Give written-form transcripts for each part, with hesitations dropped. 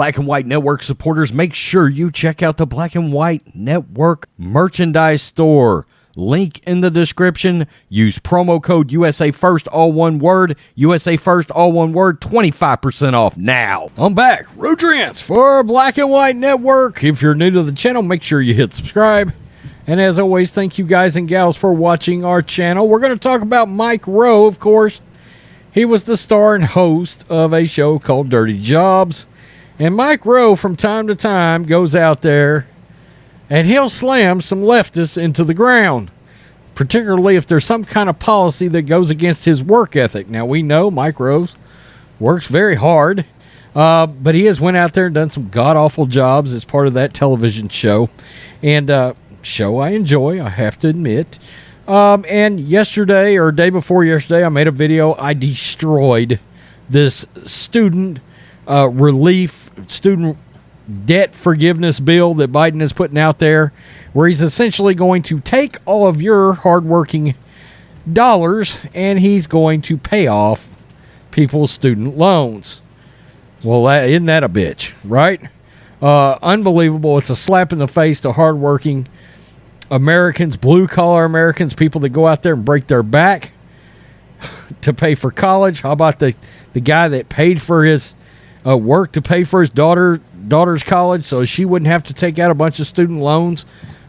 Black and White Network supporters, make sure you check out the Black and White Network merchandise store. Link in the description. Use promo code USA First, all one word. USA First, all one word. 25% off now. I'm back. Rodrance for Black and White Network. If you're new to the channel, make sure you hit subscribe. And as always, thank you guys and gals for watching our channel. We're going to talk about Mike Rowe, of course. He was the star and host of a show called Dirty Jobs. And Mike Rowe, from time to time, goes out there and he'll slam some leftists into the ground, particularly if there's some kind of policy that goes against his work ethic. Now, we know Mike Rowe works very hard, but he has went out there and done some god-awful jobs as part of that television show. And show I enjoy, I have to admit. And yesterday, or day before yesterday, I made a video. I destroyed this student debt forgiveness bill that Biden is putting out there, where he's essentially going to take all of your hardworking dollars and he's going to pay off people's student loans. Well, isn't that a bitch, right? Unbelievable. It's a slap in the face to hardworking Americans, blue-collar Americans, people that go out there and break their back to pay for college. How about the guy that paid for his work to pay for his daughter's college so she wouldn't have to take out a bunch of student loans?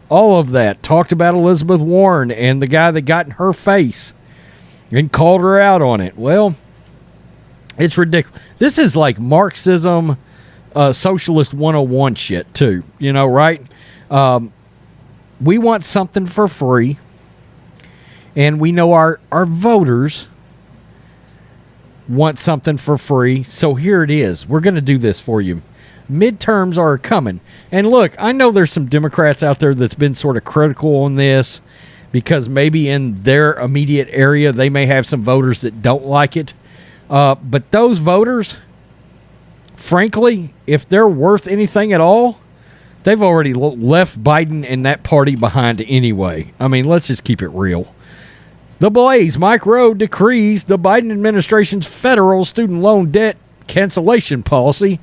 All of that. Talked about Elizabeth Warren and the guy that got in her face and called her out on it. Well, it's ridiculous. This is like Marxism, Socialist 101 shit too. You know, right? We want something for free, and we know our voters want something for free, so here it is. We're going to do this for you. Midterms are coming. And look, I know there's some Democrats out there that's been sort of critical on this because maybe in their immediate area they may have some voters that don't like it. But those voters, frankly, if they're worth anything at all, they've already left Biden and that party behind anyway. I mean, let's just keep it real. The Blaze, Mike Rowe decrees the Biden administration's federal student loan debt cancellation policy,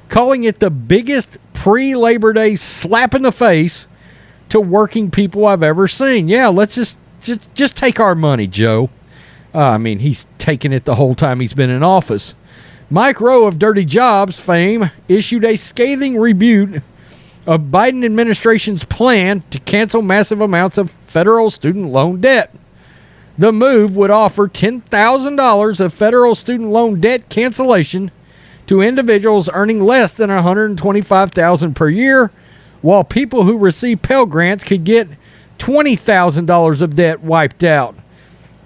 calling it the biggest pre-Labor Day slap in the face to working people I've ever seen. Yeah, let's just take our money, Joe. I mean, he's taken it the whole time he's been in office. Mike Rowe of Dirty Jobs fame issued a scathing rebuke of Biden administration's plan to cancel massive amounts of federal student loan debt. The move would offer $10,000 of federal student loan debt cancellation to individuals earning less than $125,000 per year, while people who receive Pell Grants could get $20,000 of debt wiped out.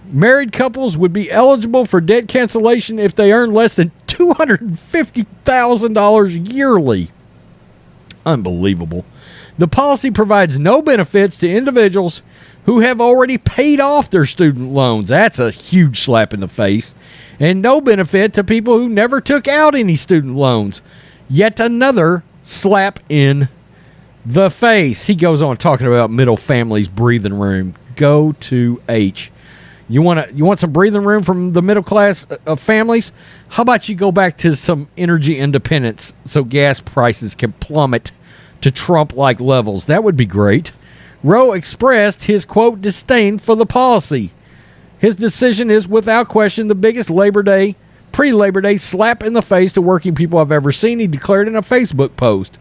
Married couples would be eligible for debt cancellation if they earn less than $250,000 yearly. Unbelievable. The policy provides no benefits to individuals who have already paid off their student loans. That's a huge slap in the face. And no benefit to people who never took out any student loans. Yet another slap in the face. He goes on talking about middle families' breathing room. Go to H. You want some breathing room from the middle class of families? How about you go back to some energy independence so gas prices can plummet to Trump-like levels? That would be great. Rowe expressed his, quote, disdain for the policy. His decision is, without question, the biggest pre-Labor Day slap in the face to working people I've ever seen, he declared in a Facebook post.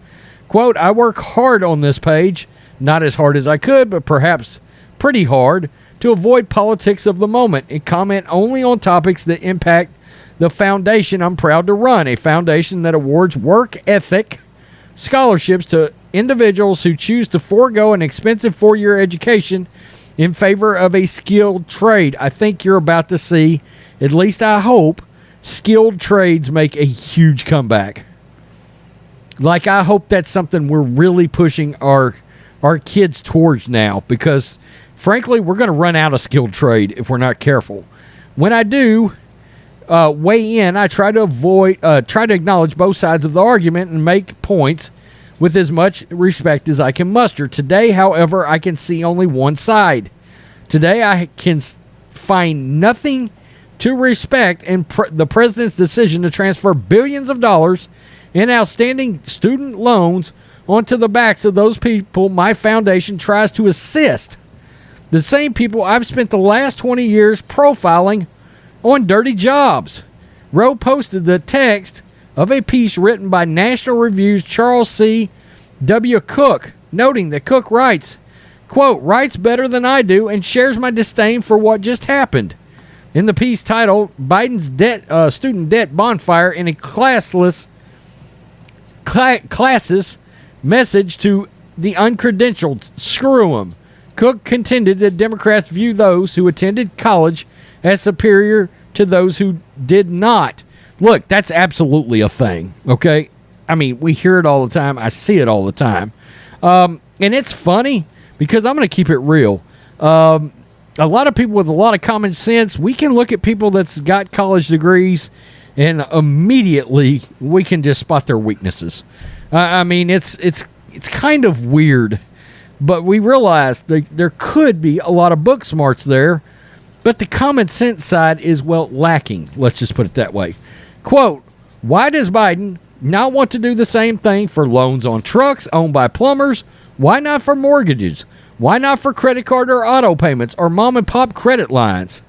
Quote, I work hard on this page, not as hard as I could, but perhaps pretty hard, to avoid politics of the moment and comment only on topics that impact the foundation I'm proud to run, a foundation that awards work ethic scholarships to individuals who choose to forego an expensive 4-year education in favor of a skilled trade. I think you're about to see, at least I hope, skilled trades make a huge comeback. Like, I hope that's something we're really pushing our kids towards now, because frankly, we're going to run out of skilled trade if we're not careful. When I do weigh in, I try to acknowledge both sides of the argument and make points with as much respect as I can muster. Today, however, I can see only one side. Today, I can find nothing to respect in the president's decision to transfer billions of dollars in outstanding student loans onto the backs of those people my foundation tries to assist. The same people I've spent the last 20 years profiling on dirty jobs. ROWE posted the text of a piece written by National Review's Charles C. W. Cook, noting that Cook writes, quote, writes better than I do and shares my disdain for what just happened. In the piece titled Biden's Student Debt Bonfire in a Classless Message to the Uncredentialed, Screw 'em. Cook contended that Democrats view those who attended college as superior to those who did not. Look, that's absolutely a thing, okay? I mean, we hear it all the time. I see it all the time. And it's funny because I'm going to keep it real. A lot of people with a lot of common sense, we can look at people that's got college degrees and immediately we can just spot their weaknesses. I mean, it's kind of weird, but we realize there could be a lot of book smarts there, but the common sense side is, well, lacking. Let's just put it that way. Quote, why does Biden not want to do the same thing for loans on trucks owned by plumbers? Why not for mortgages? Why not for credit card or auto payments or mom and pop credit lines?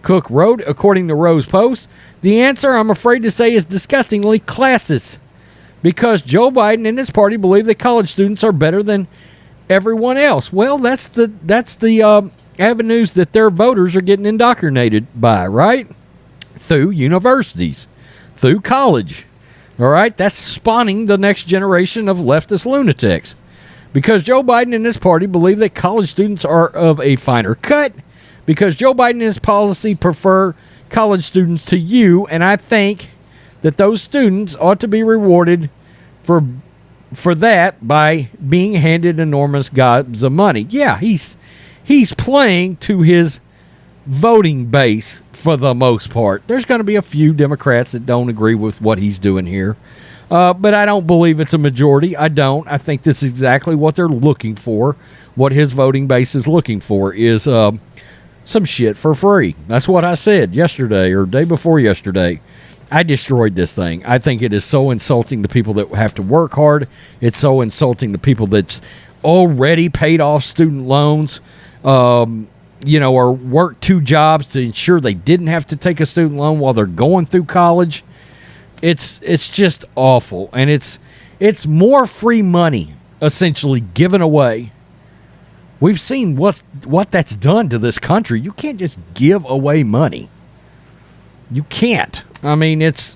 Cook wrote, according to ROWE's post, the answer, I'm afraid to say, is disgustingly classist. Because Joe Biden and his party believe that college students are better than everyone else. Well, that's the avenues that their voters are getting indoctrinated by, right? Through universities, through college. All right, that's spawning the next generation of leftist lunatics. Because Joe Biden and his party believe that college students are of a finer cut. Because Joe Biden and his policy prefer college students to you, and I think that those students ought to be rewarded for that by being handed enormous gobs of money. Yeah, he's playing to his voting base for the most part. There's going to be a few Democrats that don't agree with what he's doing here. But I don't believe it's a majority. I don't. I think this is exactly what they're looking for. What his voting base is looking for is some shit for free. That's what I said yesterday or day before yesterday. I destroyed this thing. I think it is so insulting to people that have to work hard. It's so insulting to people that's already paid off student loans, or worked 2 jobs to ensure they didn't have to take a student loan while they're going through college. It's just awful. And it's more free money essentially given away. We've seen what that's done to this country. You can't just give away money. You can't. I mean, this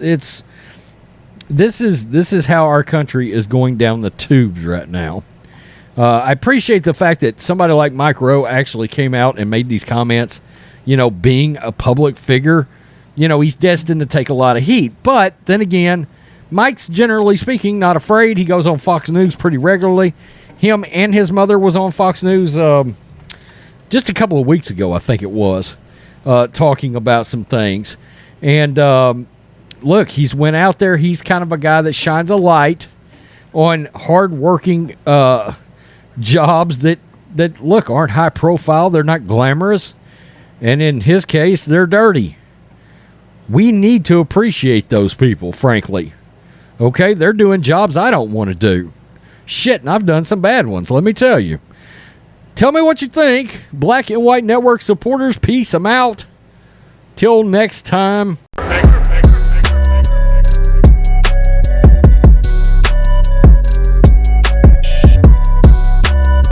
is how our country is going down the tubes right now. I appreciate the fact that somebody like Mike Rowe actually came out and made these comments. Being a public figure, he's destined to take a lot of heat. But then again, Mike's generally speaking not afraid. He goes on Fox News pretty regularly. Him and his mother was on Fox News just a couple of weeks ago, I think it was, talking about some things. And look, he's went out there. He's kind of a guy that shines a light on hardworking jobs that look, aren't high profile. They're not glamorous. And in his case, they're dirty. We need to appreciate those people, frankly. Okay, they're doing jobs I don't want to do. Shit, and I've done some bad ones, let me tell you. Tell me what you think. Black and White Network supporters, peace. I'm out. Till next time.